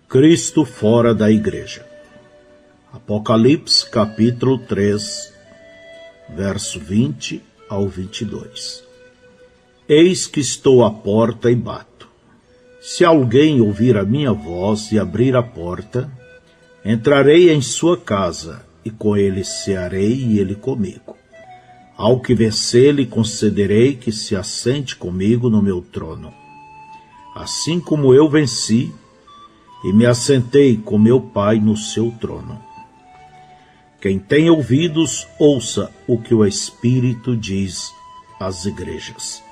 Cristo fora da igreja. Apocalipse capítulo 3, verso 20 ao 22. Eis que estou à porta e bato. Se alguém ouvir a minha voz e abrir a porta, entrarei em sua casa, e com ele cearei e ele comigo. Ao que vencer, lhe concederei que se assente comigo no meu trono, assim como eu venci e me assentei com meu Pai no seu trono. Quem tem ouvidos, ouça o que o Espírito diz às igrejas.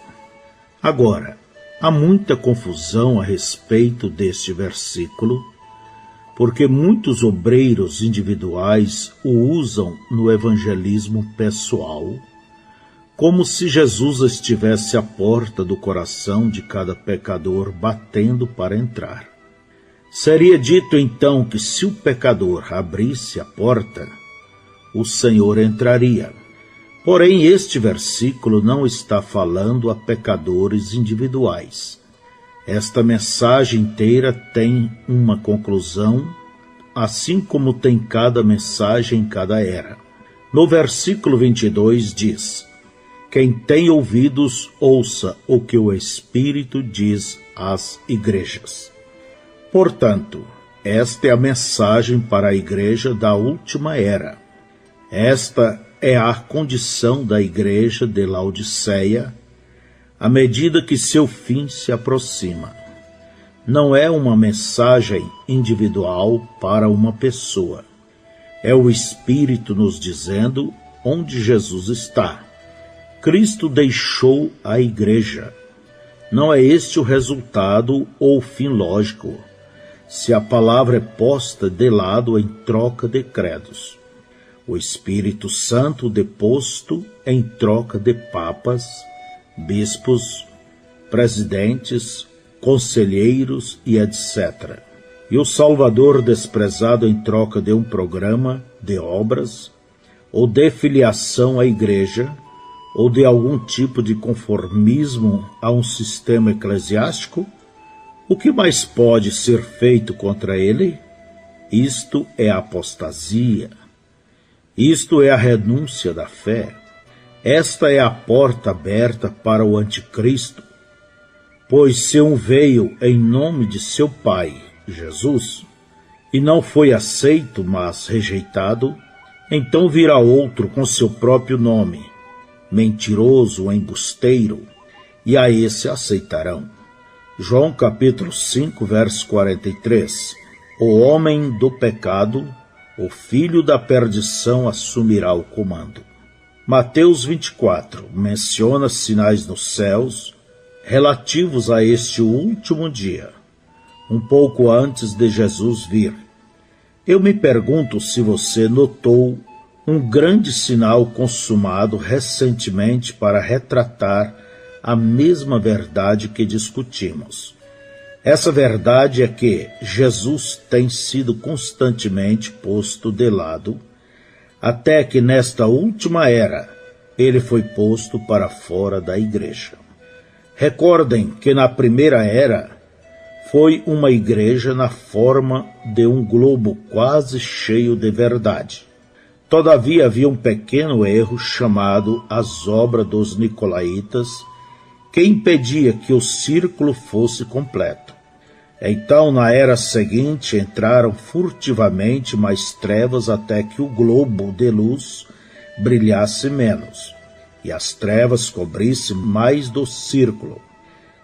Agora, há muita confusão a respeito deste versículo, porque muitos obreiros individuais o usam no evangelismo pessoal, como se Jesus estivesse à porta do coração de cada pecador batendo para entrar. Seria dito então que se o pecador abrisse a porta, o Senhor entraria. Porém, este versículo não está falando a pecadores individuais. Esta mensagem inteira tem uma conclusão, assim como tem cada mensagem em cada era. No versículo 22 diz: quem tem ouvidos, ouça o que o Espírito diz às igrejas. Portanto, esta é a mensagem para a igreja da última era. Esta é a condição da igreja de Laodiceia, à medida que seu fim se aproxima. Não é uma mensagem individual para uma pessoa. É o Espírito nos dizendo onde Jesus está. Cristo deixou a igreja. Não é este o resultado ou o fim lógico, se a palavra é posta de lado em troca de credos. O Espírito Santo deposto em troca de papas, bispos, presidentes, conselheiros e etc. E o Salvador desprezado em troca de um programa de obras, ou de filiação à igreja, ou de algum tipo de conformismo a um sistema eclesiástico, o que mais pode ser feito contra ele? Isto é a apostasia. Isto é a renúncia da fé. Esta é a porta aberta para o anticristo, pois se um veio em nome de seu Pai, Jesus, e não foi aceito, mas rejeitado, então virá outro com seu próprio nome, mentiroso, embusteiro, e a esse aceitarão. João capítulo 5, verso 43. O homem do pecado, o filho da perdição, assumirá o comando. Mateus 24 menciona sinais nos céus relativos a este último dia, um pouco antes de Jesus vir. Eu me pergunto se você notou um grande sinal consumado recentemente para retratar a mesma verdade que discutimos. Essa verdade é que Jesus tem sido constantemente posto de lado, até que nesta última era ele foi posto para fora da igreja. Recordem que na primeira era foi uma igreja na forma de um globo quase cheio de verdade. Todavia havia um pequeno erro chamado as obras dos nicolaítas, que impedia que o círculo fosse completo. Então, na era seguinte, entraram furtivamente mais trevas até que o globo de luz brilhasse menos, e as trevas cobrissem mais do círculo.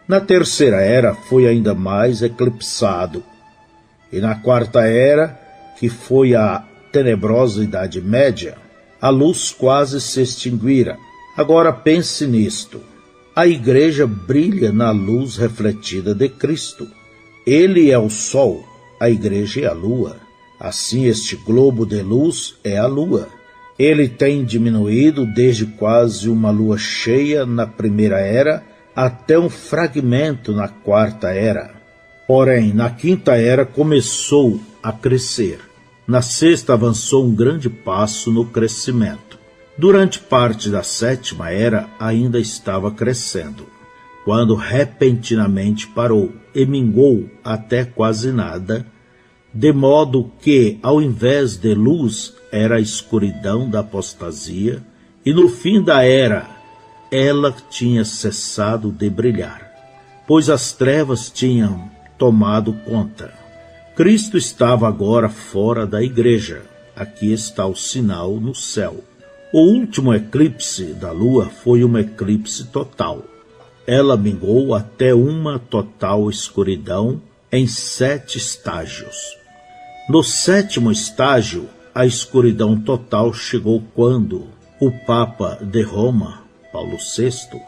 Na terceira era foi ainda mais eclipsado, e na quarta era, que foi a tenebrosa Idade Média, a luz quase se extinguira. Agora pense nisto. A igreja brilha na luz refletida de Cristo. Ele é o sol, a igreja é a lua. Assim, este globo de luz é a lua. Ele tem diminuído desde quase uma lua cheia na primeira era até um fragmento na quarta era. Porém, na quinta era começou a crescer. Na sexta avançou um grande passo no crescimento. Durante parte da sétima era ainda estava crescendo, quando repentinamente parou e minguou até quase nada, de modo que, ao invés de luz, era a escuridão da apostasia, e no fim da era, ela tinha cessado de brilhar, pois as trevas tinham tomado conta. Cristo estava agora fora da igreja. Aqui está o sinal no céu. O último eclipse da lua foi um eclipse total. Ela minguou até uma total escuridão em 7 estágios. No 7º estágio, a escuridão total chegou quando o Papa de Roma, Paulo VI,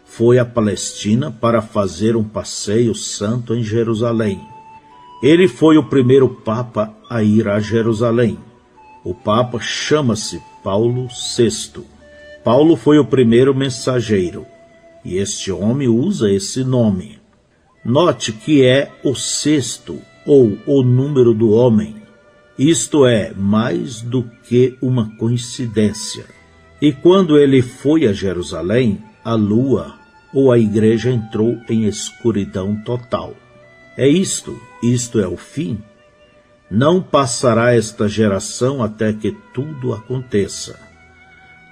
foi à Palestina para fazer um passeio santo em Jerusalém. Ele foi o primeiro Papa a ir a Jerusalém. O Papa chama-se Paulo VI. Paulo foi o primeiro mensageiro, e este homem usa esse nome. Note que é o 6º, ou o número do homem. Isto é mais do que uma coincidência. E quando ele foi a Jerusalém, a lua ou a igreja entrou em escuridão total. É isto é o fim. Não passará esta geração até que tudo aconteça.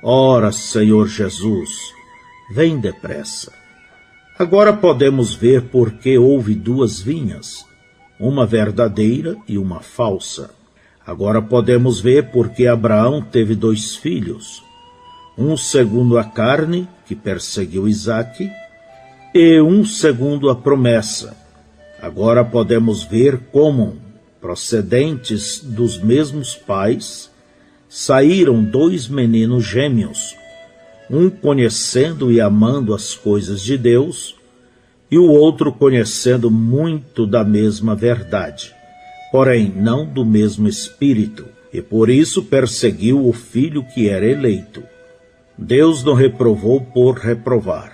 Ora, Senhor Jesus, vem depressa. Agora podemos ver por que houve 2 vinhas, uma verdadeira e uma falsa. Agora podemos ver por que Abraão teve 2 filhos, um segundo a carne, que perseguiu Isaque, e um segundo a promessa. Agora podemos ver como, procedentes dos mesmos pais, saíram 2 meninos gêmeos, um conhecendo e amando as coisas de Deus, e o outro conhecendo muito da mesma verdade, porém não do mesmo espírito, e por isso perseguiu o filho que era eleito. Deus não reprovou por reprovar,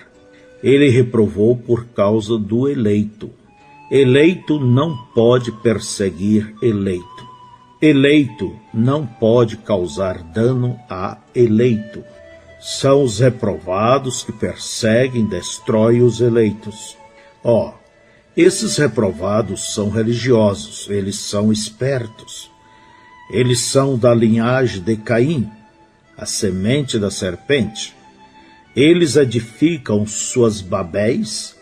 ele reprovou por causa do eleito. Eleito não pode perseguir eleito. Eleito não pode causar dano a eleito. São os reprovados que perseguem, destroem os eleitos. Esses reprovados são religiosos, eles são espertos. Eles são da linhagem de Caim, a semente da serpente. Eles edificam suas Babéis,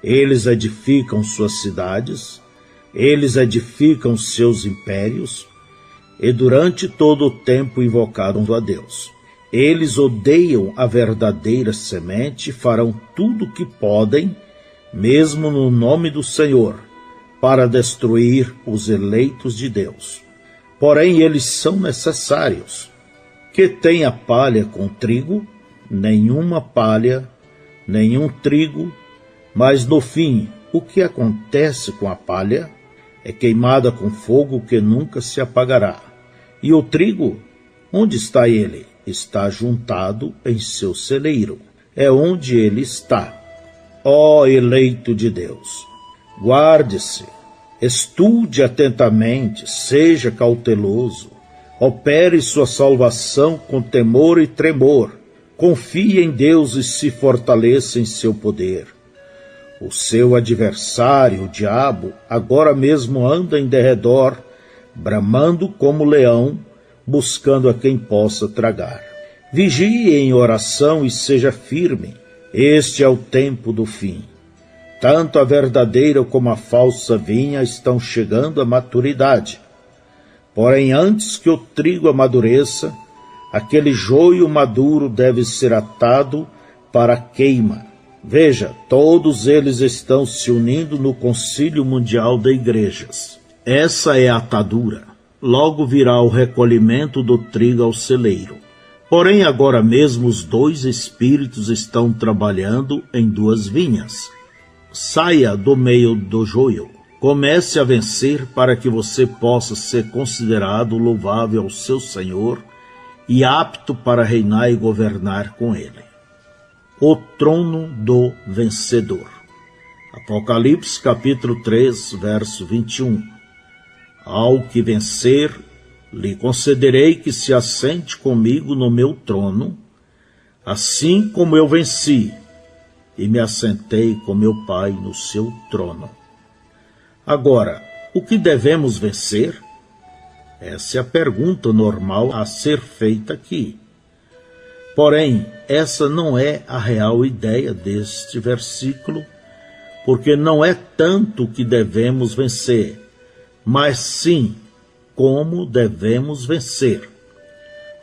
eles edificam suas cidades, eles edificam seus impérios, e durante todo o tempo invocaram a Deus. Eles odeiam a verdadeira semente e farão tudo o que podem, mesmo no nome do Senhor, para destruir os eleitos de Deus. Porém, eles são necessários. Que tem a palha com trigo? Nenhuma palha, nenhum trigo. Mas no fim, o que acontece com a palha? É queimada com fogo que nunca se apagará. E o trigo, onde está ele? Está juntado em seu celeiro. É onde ele está. Ó eleito de Deus, guarde-se, estude atentamente, seja cauteloso, opere sua salvação com temor e tremor, confie em Deus e se fortaleça em seu poder. O seu adversário, o diabo, agora mesmo anda em derredor, bramando como leão, buscando a quem possa tragar. Vigie em oração e seja firme. Este é o tempo do fim. Tanto a verdadeira como a falsa vinha estão chegando à maturidade. Porém, antes que o trigo amadureça, aquele joio maduro deve ser atado para a queima. Veja, todos eles estão se unindo no Concílio Mundial de Igrejas. Essa é a atadura. Logo virá o recolhimento do trigo ao celeiro. Porém, agora mesmo os 2 espíritos estão trabalhando em 2 vinhas. Saia do meio do joio. Comece a vencer para que você possa ser considerado louvável ao seu Senhor e apto para reinar e governar com ele. O trono do vencedor. Apocalipse capítulo 3, verso 21. Ao que vencer, lhe concederei que se assente comigo no meu trono, assim como eu venci e me assentei com meu Pai no seu trono. Agora, o que devemos vencer? Essa é a pergunta normal a ser feita aqui. Porém, essa não é a real ideia deste versículo, porque não é tanto o que devemos vencer, mas sim como devemos vencer.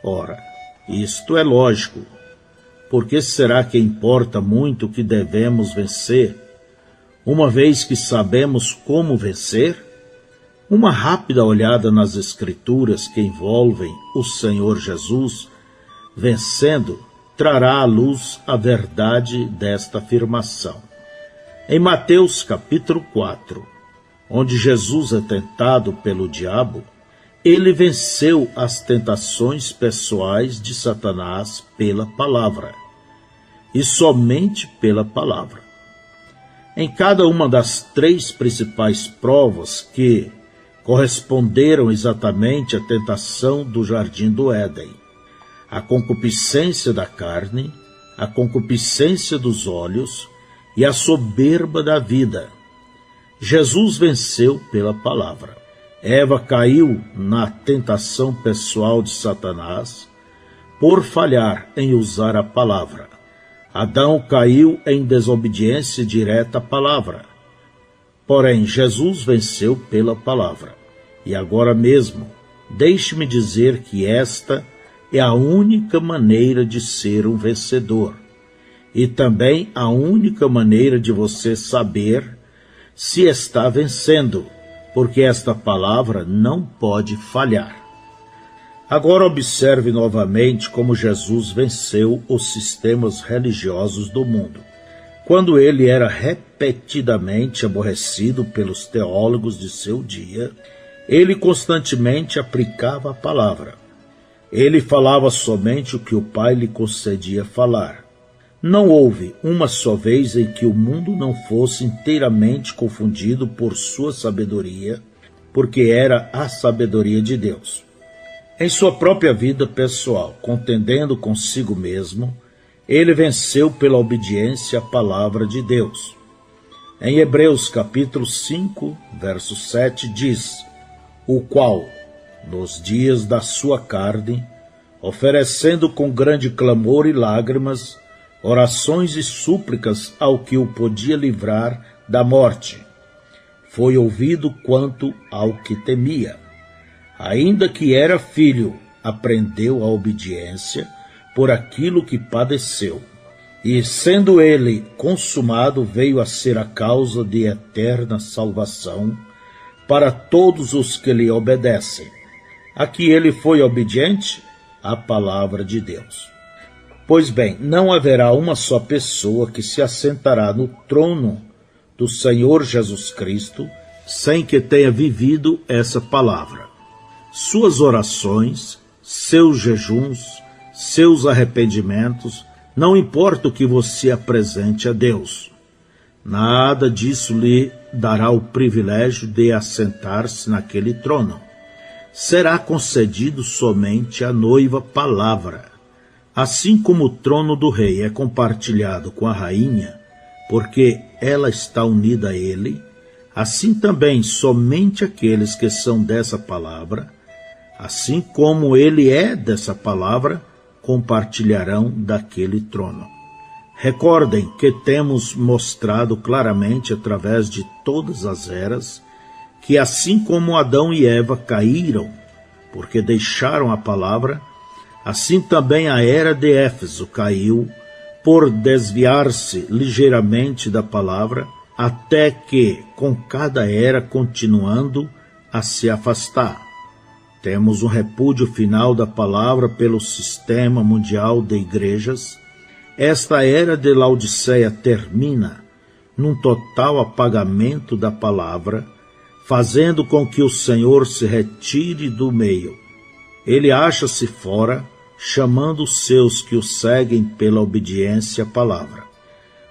Ora, isto é lógico. Por que será que importa muito o que devemos vencer, uma vez que sabemos como vencer? Uma rápida olhada nas Escrituras que envolvem o Senhor Jesus vencendo trará à luz a verdade desta afirmação. Em Mateus capítulo 4, onde Jesus é tentado pelo diabo, ele venceu as tentações pessoais de Satanás pela palavra, e somente pela palavra. Em cada uma das 3 principais provas que corresponderam exatamente à tentação do jardim do Éden, a concupiscência da carne, a concupiscência dos olhos e a soberba da vida, Jesus venceu pela palavra. Eva caiu na tentação pessoal de Satanás por falhar em usar a palavra. Adão caiu em desobediência direta à palavra. Porém, Jesus venceu pela palavra. E agora mesmo, deixe-me dizer que esta é a única maneira de ser um vencedor. E também a única maneira de você saber se está vencendo, porque esta palavra não pode falhar. Agora observe novamente como Jesus venceu os sistemas religiosos do mundo, quando ele era repetidamente aborrecido pelos teólogos de seu dia. Ele constantemente aplicava a palavra. Ele falava somente o que o Pai lhe concedia falar. Não houve uma só vez em que o mundo não fosse inteiramente confundido por sua sabedoria, porque era a sabedoria de Deus. Em sua própria vida pessoal, contendendo consigo mesmo, ele venceu pela obediência à palavra de Deus. Em Hebreus capítulo 5, verso 7 diz: o qual, nos dias da sua carne, oferecendo com grande clamor e lágrimas, orações e súplicas ao que o podia livrar da morte, foi ouvido quanto ao que temia. Ainda que era filho, aprendeu a obediência por aquilo que padeceu. E, sendo ele consumado, veio a ser a causa de eterna salvação para todos os que lhe obedecem. A que ele foi obediente? A palavra de Deus. Pois bem, não haverá uma só pessoa que se assentará no trono do Senhor Jesus Cristo sem que tenha vivido essa palavra. Suas orações, seus jejuns, seus arrependimentos, não importa o que você apresente a Deus, nada disso lhe dará o privilégio de assentar-se naquele trono. Será concedido somente à noiva palavra. Assim como o trono do rei é compartilhado com a rainha, porque ela está unida a ele, assim também somente aqueles que são dessa palavra, assim como ele é dessa palavra, compartilharão daquele trono. Recordem que temos mostrado claramente através de todas as eras que assim como Adão e Eva caíram porque deixaram a palavra, assim também a era de Éfeso caiu por desviar-se ligeiramente da palavra, até que, com cada era continuando a se afastar, temos um repúdio final da palavra pelo sistema mundial de igrejas. Esta era de Laodiceia termina num total apagamento da palavra, fazendo com que o Senhor se retire do meio. Ele acha-se fora, chamando os seus que o seguem pela obediência à palavra.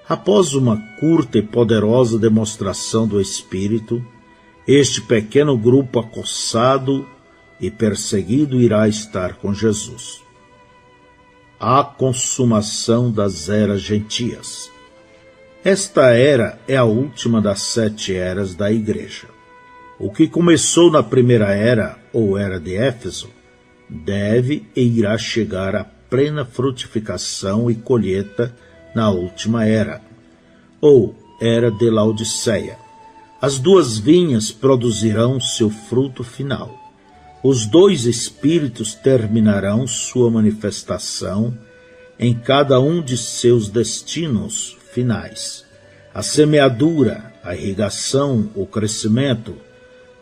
Após uma curta e poderosa demonstração do Espírito, este pequeno grupo acossado e perseguido irá estar com Jesus. A consumação das eras gentias. Esta era é a última das 7 eras da Igreja. O que começou na primeira era, ou era de Éfeso, deve e irá chegar à plena frutificação e colheita na última era, ou era de Laodiceia. As duas vinhas produzirão seu fruto final. Os dois espíritos terminarão sua manifestação em cada um de seus destinos finais. A semeadura, a irrigação, o crescimento,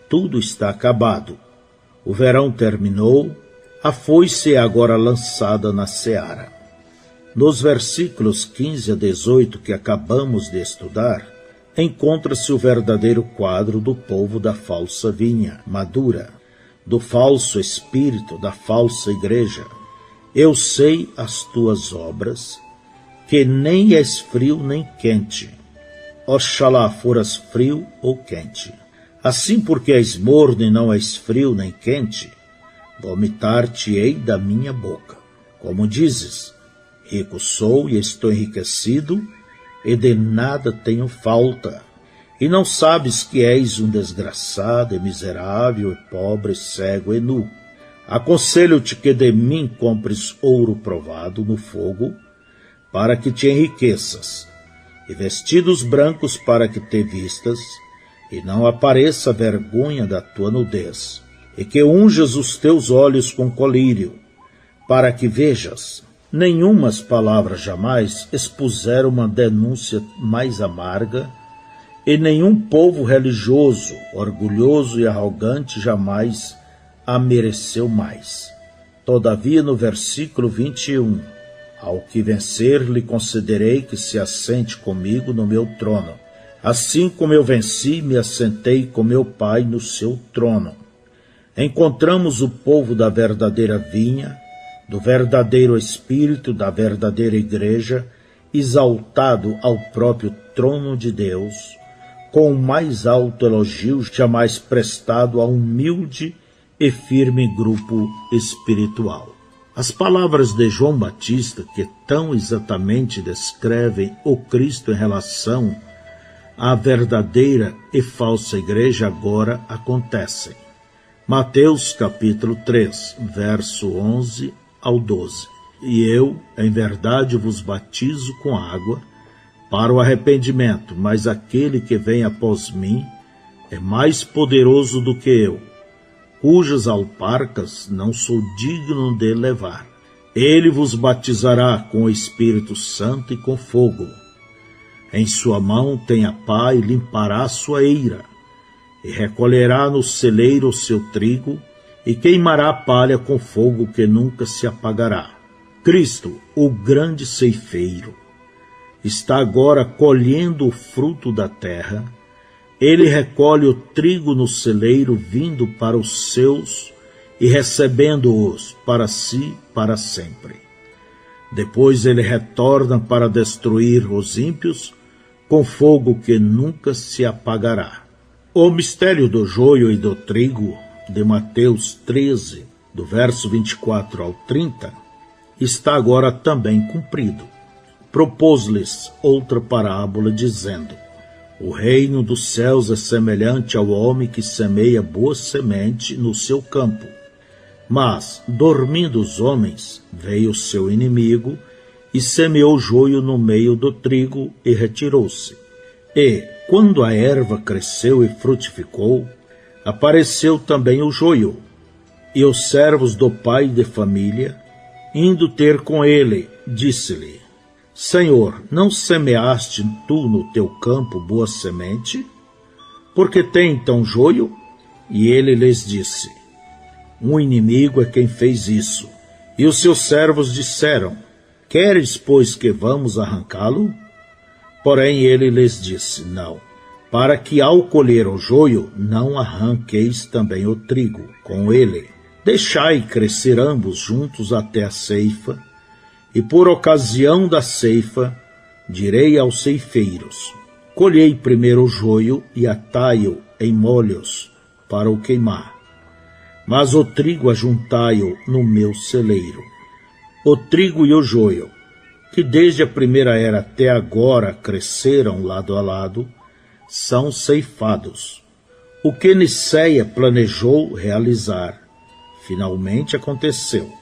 tudo está acabado. O verão terminou, a foice é agora lançada na seara. Nos versículos 15 a 18 que acabamos de estudar, encontra-se o verdadeiro quadro do povo da falsa vinha madura, do falso espírito, da falsa igreja. Eu sei as tuas obras, que nem és frio nem quente. Oxalá foras frio ou quente. Assim, porque és morno e não és frio nem quente, vomitar-te-ei da minha boca. Como dizes, rico sou e estou enriquecido, e de nada tenho falta. E não sabes que és um desgraçado, e miserável, e pobre, cego e nu. Aconselho-te que de mim compres ouro provado no fogo, para que te enriqueças, e vestidos brancos para que te vistas, e não apareça a vergonha da tua nudez, e que unjas os teus olhos com colírio, para que vejas. Nenhumas palavras jamais expuseram uma denúncia mais amarga, e nenhum povo religioso, orgulhoso e arrogante jamais a mereceu mais. Todavia, no versículo 21, ao que vencer lhe concederei que se assente comigo no meu trono, assim como eu venci, me assentei com meu Pai no seu trono. Encontramos o povo da verdadeira vinha, do verdadeiro Espírito, da verdadeira Igreja, exaltado ao próprio trono de Deus, com o mais alto elogio jamais prestado a um humilde e firme grupo espiritual. As palavras de João Batista, que tão exatamente descrevem o Cristo em relação à verdadeira e falsa igreja, agora acontecem. Mateus capítulo 3, verso 11 ao 12. E eu, em verdade, vos batizo com água para o arrependimento, mas aquele que vem após mim é mais poderoso do que eu, cujas alparcas não sou digno de levar. Ele vos batizará com o Espírito Santo e com fogo. Em sua mão tem a pá e limpará a sua eira, e recolherá no celeiro o seu trigo, e queimará a palha com fogo que nunca se apagará. Cristo, o grande ceifeiro, está agora colhendo o fruto da terra. Ele recolhe o trigo no celeiro, vindo para os seus e recebendo-os para si para sempre. Depois ele retorna para destruir os ímpios com fogo que nunca se apagará. O mistério do joio e do trigo, de Mateus 13, do verso 24 ao 30, está agora também cumprido. Propôs-lhes outra parábola, dizendo: o reino dos céus é semelhante ao homem que semeia boa semente no seu campo. Mas, dormindo os homens, veio o seu inimigo e semeou joio no meio do trigo e retirou-se. E, quando a erva cresceu e frutificou, apareceu também o joio. E os servos do pai de família, indo ter com ele, disse-lhe: Senhor, não semeaste tu no teu campo boa semente? Porque tem então joio? E ele lhes disse: um inimigo é quem fez isso. E os seus servos disseram: queres, pois, que vamos arrancá-lo? Porém ele lhes disse: não, para que ao colher o joio não arranqueis também o trigo com ele. Deixai crescer ambos juntos até a ceifa, e por ocasião da ceifa direi aos ceifeiros: colhei primeiro o joio e atai-o em molhos para o queimar, mas o trigo ajuntai-o no meu celeiro. O trigo e o joio, que desde a primeira era até agora cresceram lado a lado, são ceifados. O que Nicéia planejou realizar, finalmente aconteceu.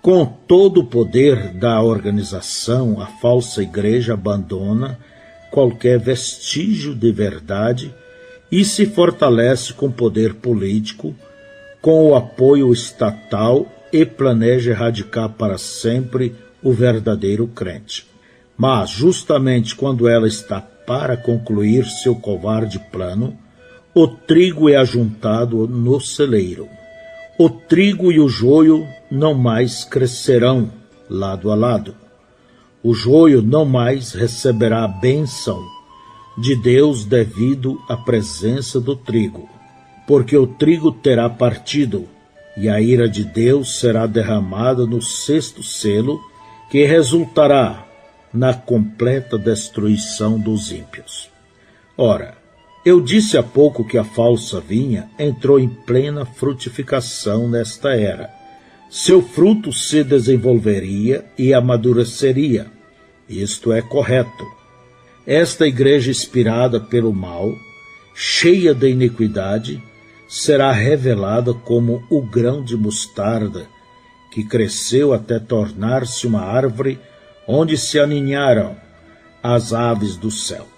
Com todo o poder da organização, a falsa igreja abandona qualquer vestígio de verdade e se fortalece com poder político, com o apoio estatal e planeja erradicar para sempre o verdadeiro crente. Mas, justamente quando ela está para concluir seu covarde plano, o trigo é ajuntado no celeiro. O trigo e o joio não mais crescerão lado a lado. O joio não mais receberá a bênção de Deus devido à presença do trigo, porque o trigo terá partido, e a ira de Deus será derramada no sexto selo, que resultará na completa destruição dos ímpios. Ora, eu disse há pouco que a falsa vinha entrou em plena frutificação nesta era. Seu fruto se desenvolveria e amadureceria. Isto é correto. Esta igreja inspirada pelo mal, cheia de iniquidade, será revelada como o grão de mostarda, que cresceu até tornar-se uma árvore onde se aninharam as aves do céu.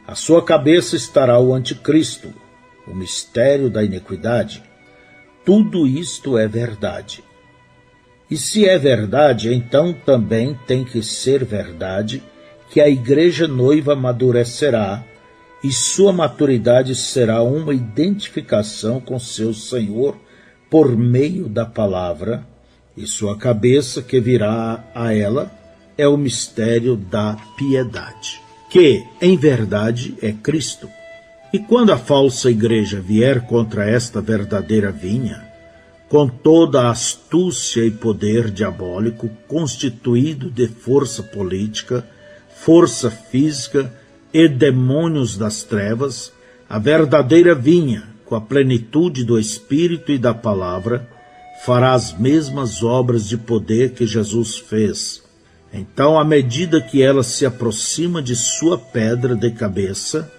À sua cabeça estará o anticristo, o mistério da iniquidade. Tudo isto é verdade. E se é verdade, então também tem que ser verdade que a igreja noiva amadurecerá e sua maturidade será uma identificação com seu Senhor por meio da palavra, e sua cabeça que virá a ela é o mistério da piedade, que, em verdade, é Cristo. E quando a falsa igreja vier contra esta verdadeira vinha, com toda a astúcia e poder diabólico constituído de força política, força física e demônios das trevas, a verdadeira vinha, com a plenitude do Espírito e da palavra, fará as mesmas obras de poder que Jesus fez. Então, à medida que ela se aproxima de sua pedra de cabeça,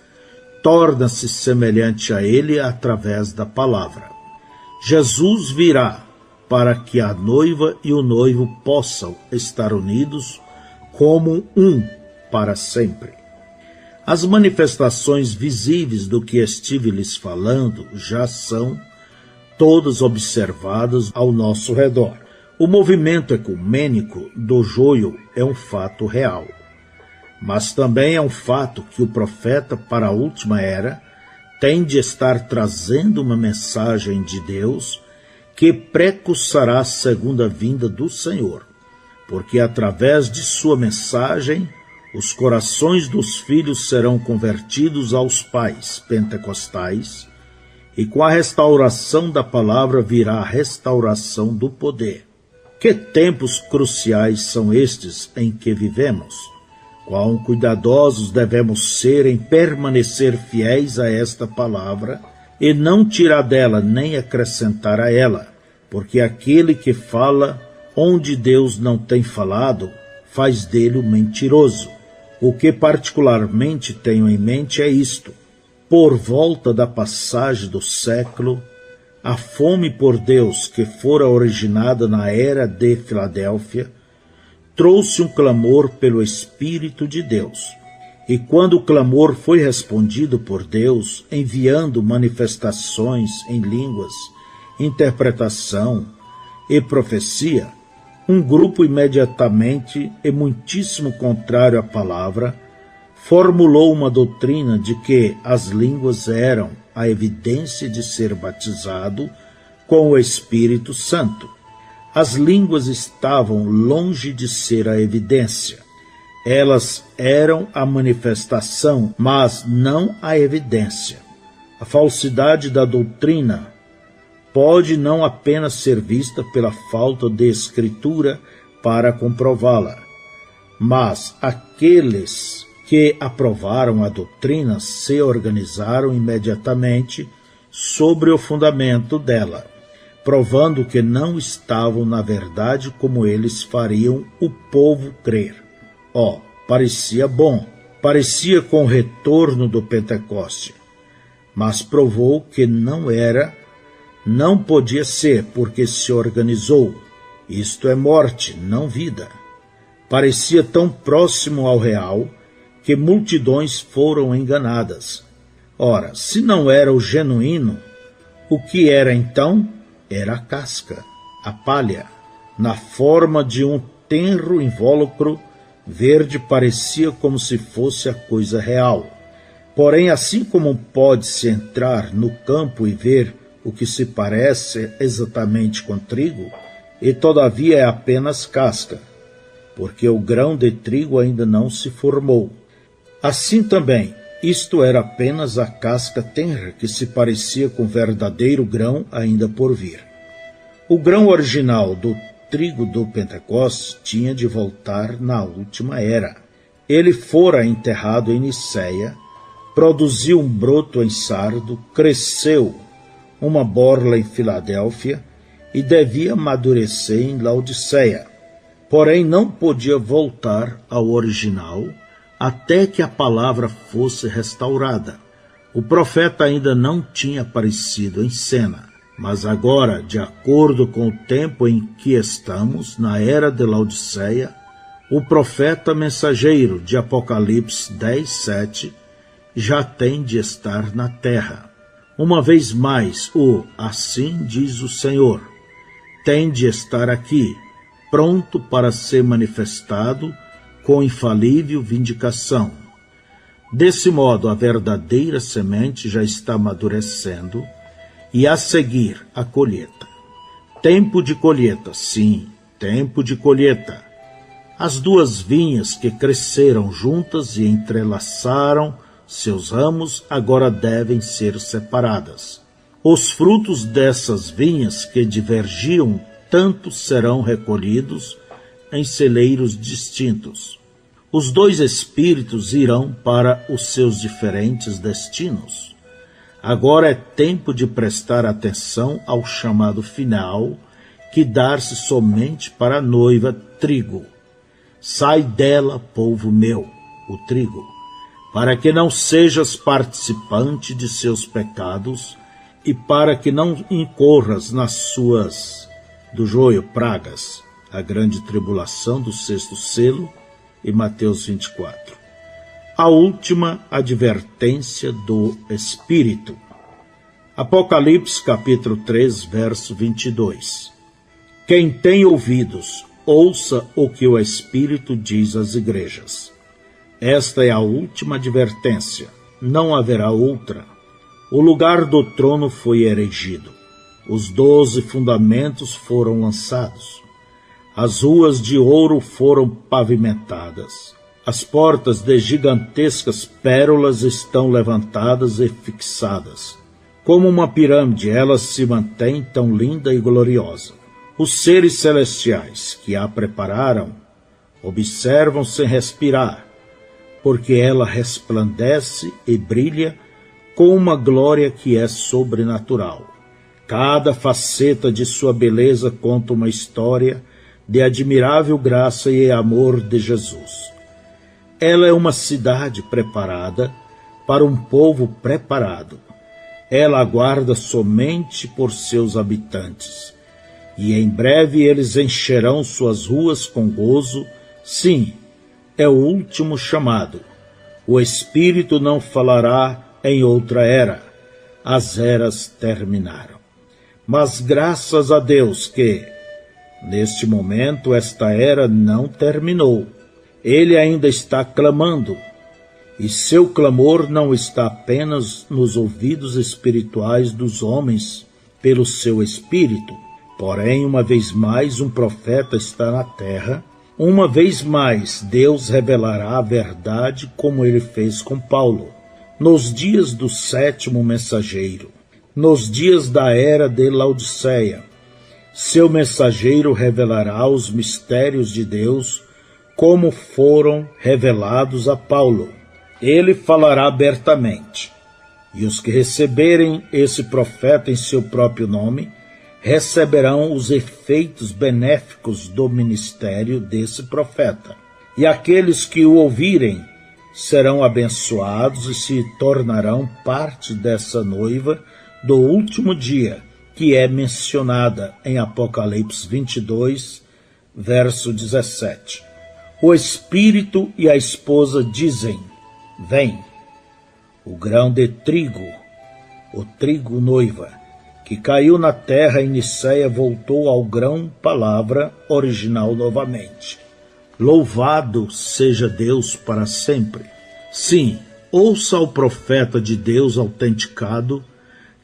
torna-se semelhante a ele através da palavra. Jesus virá para que a noiva e o noivo possam estar unidos como um para sempre. As manifestações visíveis do que estive lhes falando já são todas observadas ao nosso redor. O movimento ecumênico do joio é um fato real, mas também é um fato que o profeta para a última era tem de estar trazendo uma mensagem de Deus que precursará a segunda vinda do Senhor, porque através de sua mensagem os corações dos filhos serão convertidos aos pais pentecostais, e com a restauração da palavra virá a restauração do poder. Que tempos cruciais são estes em que vivemos? Quão cuidadosos devemos ser em permanecer fiéis a esta palavra e não tirar dela nem acrescentar a ela, porque aquele que fala onde Deus não tem falado faz dele um mentiroso. O que particularmente tenho em mente é isto: por volta da passagem do século, a fome por Deus que fora originada na era de Filadélfia trouxe um clamor pelo Espírito de Deus. E quando o clamor foi respondido por Deus, enviando manifestações em línguas, interpretação e profecia, um grupo imediatamente e muitíssimo contrário à palavra formulou uma doutrina de que as línguas eram a evidência de ser batizado com o Espírito Santo. As línguas estavam longe de ser a evidência. Elas eram a manifestação, mas não a evidência. A falsidade da doutrina pode não apenas ser vista pela falta de escritura para comprová-la, mas aqueles que aprovaram a doutrina se organizaram imediatamente sobre o fundamento dela, provando que não estavam na verdade como eles fariam o povo crer. Parecia bom, parecia com o retorno do Pentecoste, mas provou que não podia ser, porque se organizou. Isto é morte, não vida. Parecia tão próximo ao real que multidões foram enganadas. Ora, se não era o genuíno, o que era então? Era a casca, a palha. Na forma de um tenro invólucro verde, parecia como se fosse a coisa real. Porém, assim como pode-se entrar no campo e ver o que se parece exatamente com trigo, e todavia é apenas casca, porque o grão de trigo ainda não se formou. Assim também, isto era apenas a casca tenra que se parecia com o verdadeiro grão ainda por vir. O grão original do trigo do Pentecostes tinha de voltar na última era. Ele fora enterrado em Niceia, produziu um broto em Sardo, cresceu uma borla em Filadélfia e devia amadurecer em Laodiceia. Porém, não podia voltar ao original até que a palavra fosse restaurada. O profeta ainda não tinha aparecido em cena, mas agora, de acordo com o tempo em que estamos, na era de Laodiceia, o profeta mensageiro de Apocalipse 10:7 já tem de estar na terra. Uma vez mais, assim diz o Senhor, tem de estar aqui, pronto para ser manifestado com infalível vindicação. Desse modo, a verdadeira semente já está amadurecendo e a seguir a colheita. Tempo de colheita, sim, tempo de colheita. As duas vinhas que cresceram juntas e entrelaçaram seus ramos agora devem ser separadas. Os frutos dessas vinhas que divergiam tanto serão recolhidos em celeiros distintos. Os dois espíritos irão para os seus diferentes destinos. Agora é tempo de prestar atenção ao chamado final, que dar-se somente para a noiva trigo. Sai dela, povo meu, o trigo, para que não sejas participante de seus pecados e para que não incorras nas suas, do joio, pragas, a grande tribulação do sexto selo, e Mateus 24. A última advertência do Espírito. Apocalipse capítulo 3, verso 22. Quem tem ouvidos, ouça o que o Espírito diz às igrejas. Esta é a última advertência, não haverá outra. O lugar do trono foi erigido. Os 12 fundamentos foram lançados. As ruas de ouro foram pavimentadas. As portas de gigantescas pérolas estão levantadas e fixadas. Como uma pirâmide, ela se mantém tão linda e gloriosa. Os seres celestiais que a prepararam observam sem respirar, porque ela resplandece e brilha com uma glória que é sobrenatural. Cada faceta de sua beleza conta uma história de admirável graça e amor de Jesus. Ela é uma cidade preparada para um povo preparado. Ela aguarda somente por seus habitantes, e em breve eles encherão suas ruas com gozo. Sim, é o último chamado. O Espírito não falará em outra era. As eras terminaram. Mas graças a Deus que, neste momento, esta era não terminou. Ele ainda está clamando, e seu clamor não está apenas nos ouvidos espirituais dos homens pelo seu espírito. Porém, uma vez mais, um profeta está na terra. Uma vez mais, Deus revelará a verdade como ele fez com Paulo. Nos dias do sétimo mensageiro, nos dias da era de Laodiceia, seu mensageiro revelará os mistérios de Deus como foram revelados a Paulo. Ele falará abertamente, e os que receberem esse profeta em seu próprio nome receberão os efeitos benéficos do ministério desse profeta. E aqueles que o ouvirem serão abençoados e se tornarão parte dessa noiva do último dia, que é mencionada em Apocalipse 22, verso 17. O Espírito e a esposa dizem: vem. O grão de trigo, o trigo noiva, que caiu na terra em Niceia, voltou ao grão palavra original novamente. Louvado seja Deus para sempre. Sim, ouça o profeta de Deus autenticado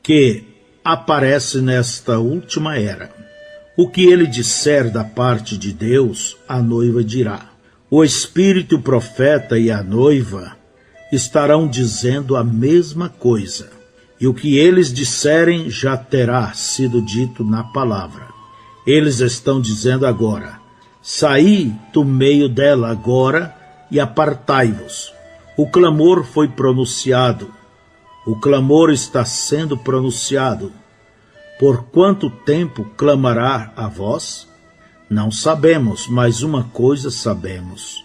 que aparece nesta última era. O que ele disser da parte de Deus, a noiva dirá. O Espírito, o profeta e a noiva estarão dizendo a mesma coisa. E o que eles disserem já terá sido dito na palavra. Eles estão dizendo agora: saí do meio dela agora e apartai-vos. O clamor foi pronunciado. O clamor está sendo pronunciado. Por quanto tempo clamará a voz? Não sabemos, mas uma coisa sabemos.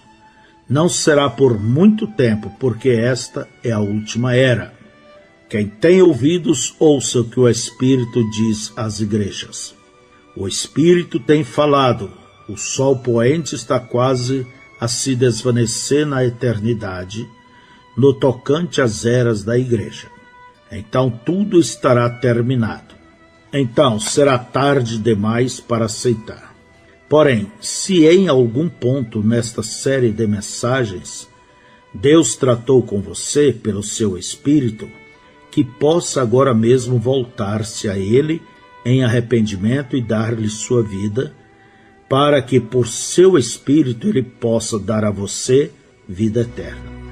Não será por muito tempo, porque esta é a última era. Quem tem ouvidos, ouça o que o Espírito diz às igrejas. O Espírito tem falado. O sol poente está quase a se desvanecer na eternidade, no tocante às eras da igreja. Então tudo estará terminado. Então será tarde demais para aceitar. Porém, se em algum ponto nesta série de mensagens Deus tratou com você pelo seu Espírito, que possa agora mesmo voltar-se a Ele em arrependimento e dar-lhe sua vida, para que por seu Espírito Ele possa dar a você vida eterna.